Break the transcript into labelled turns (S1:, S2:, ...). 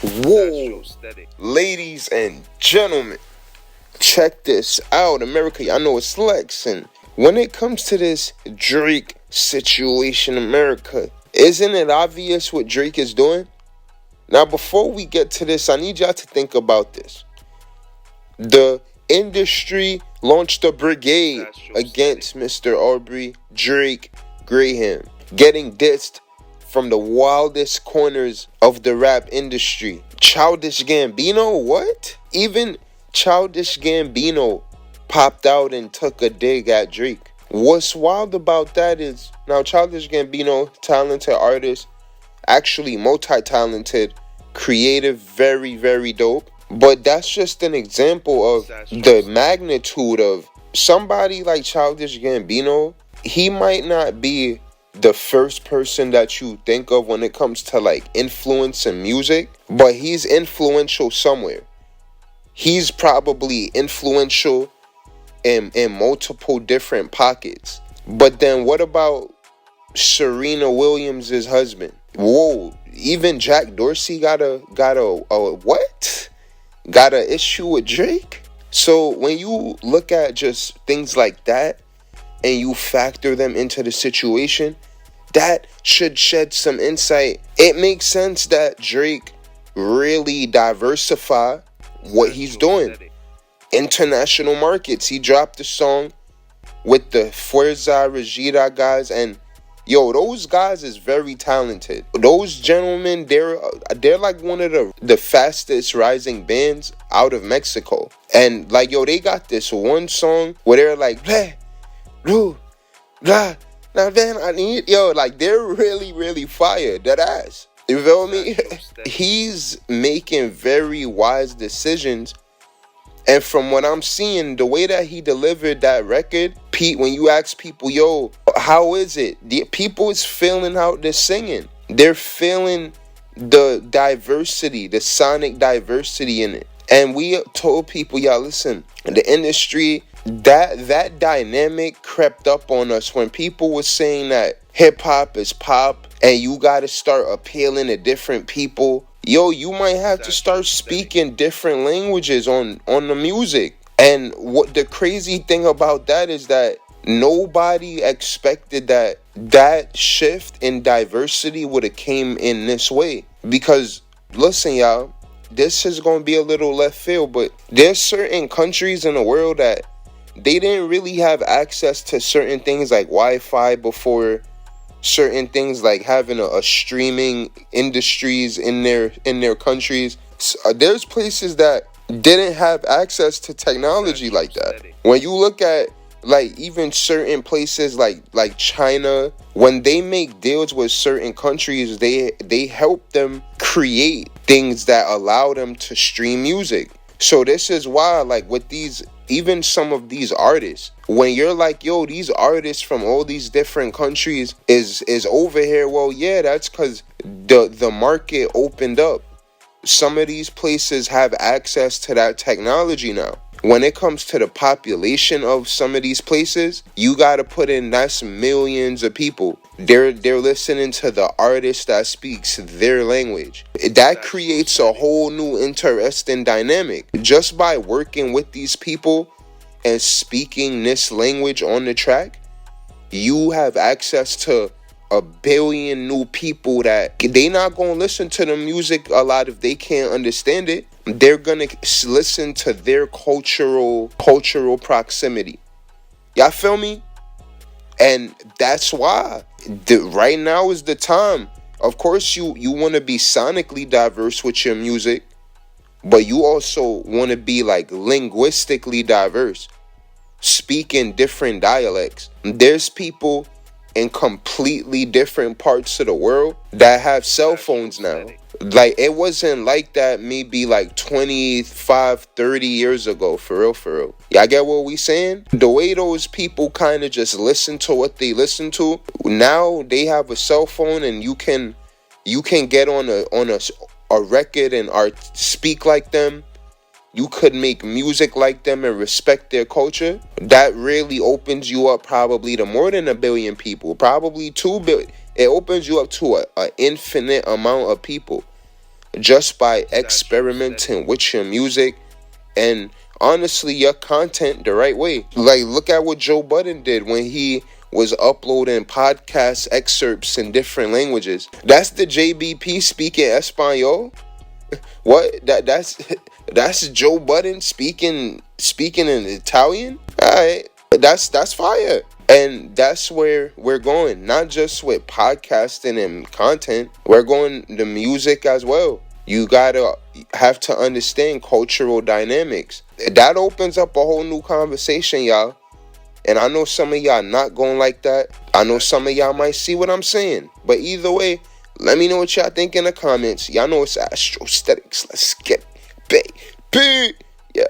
S1: Whoa, ladies and gentlemen, check this out. America, y'all know it's Lex. And when it comes to this Drake situation, America, isn't it obvious what Drake is doing? Now, before we get to this, I need y'all to think about this. The industry launched a brigade against Mr. Aubrey Drake Graham, getting dissed from the wildest corners of the rap industry. Childish Gambino, what? Even Childish Gambino popped out and took a dig at Drake. What's wild about that is, now Childish Gambino, talented artist, actually multi-talented, creative, very, very dope. But that's just an example of the magnitude of somebody like Childish Gambino. He might not be the first person that you think of when it comes to like influence in music, but he's influential somewhere. He's probably influential in multiple different pockets. But then what about Serena Williams' husband? Whoa, even Jack Dorsey got a what? Got an issue with Drake? So when you look at just things like that and you factor them into the situation, that should shed some insight. It makes sense that Drake really diversify what he's doing. International markets. He dropped a song with the Fuerza Regida guys, and yo, those guys is very talented. Those gentlemen, they're like one of the fastest rising bands out of Mexico. And like, yo, they got this one song where they're like, blah, blah, blah. Now then I need, yo, like they're really, really fire, that ass. You feel me? He's making very wise decisions. And from what I'm seeing, the way that he delivered that record, Pete, when you ask people, yo, how is it? The people is feeling out the singing. They're feeling the diversity, the sonic diversity in it. And we told people, y'all, listen, the industry, that dynamic crept up on us when people were saying that hip hop is pop and you got to start appealing to different people. Yo, you might have to start speaking different languages on the music. And what the crazy thing about that is that nobody expected that shift in diversity would have came in this way. Because listen, y'all, this is going to be a little left field, but there's certain countries in the world that they didn't really have access to certain things like Wi-Fi before, certain things like having a streaming industries in their countries. So, there's places that didn't have access to technology like that. When you look at like even certain places like China, when they make deals with certain countries, they help them create things that allow them to stream music. So this is why, like, with these, even some of these artists, when you're like, yo, these artists from all these different countries is over here, well, yeah, that's because the market opened up. Some of these places have access to that technology now. When it comes to the population of some of these places, you got to put in, that's millions of people. They're listening to the artist that speaks their language. That creates a whole new interesting dynamic. Just by working with these people and speaking this language on the track, you have access to a billion new people that they not going to listen to the music a lot if they can't understand it. They're going to listen to their cultural proximity. Y'all feel me? And that's why right now is the time. Of course, you want to be sonically diverse with your music, but you also want to be like linguistically diverse, speaking different dialects. There's people in completely different parts of the world that have cell phones now. Like, it wasn't like that maybe like 25, 30 years ago, for real. Y'all get what we saying? The way those people kind of just listen to what they listen to, now they have a cell phone and you can get on a record and speak like them. You could make music like them and respect their culture. That really opens you up probably to more than 1 billion people, probably 2 billion. It opens you up to an infinite amount of people. just by experimenting with your music and honestly your content the right way. Like, look at what Joe Budden did when he was uploading podcast excerpts in different languages. That's the JBP speaking Espanol. What? That's Joe Budden speaking in Italian. All right, that's fire. And that's where we're going, not just with podcasting and content. We're going the music as well. You gotta have to understand cultural dynamics. That opens up a whole new conversation, y'all. And I know some of y'all not going like that. I know some of y'all might see what I'm saying. But either way, let me know what y'all think in the comments. Y'all know it's Astrosthetics. Let's get it, baby. Yeah.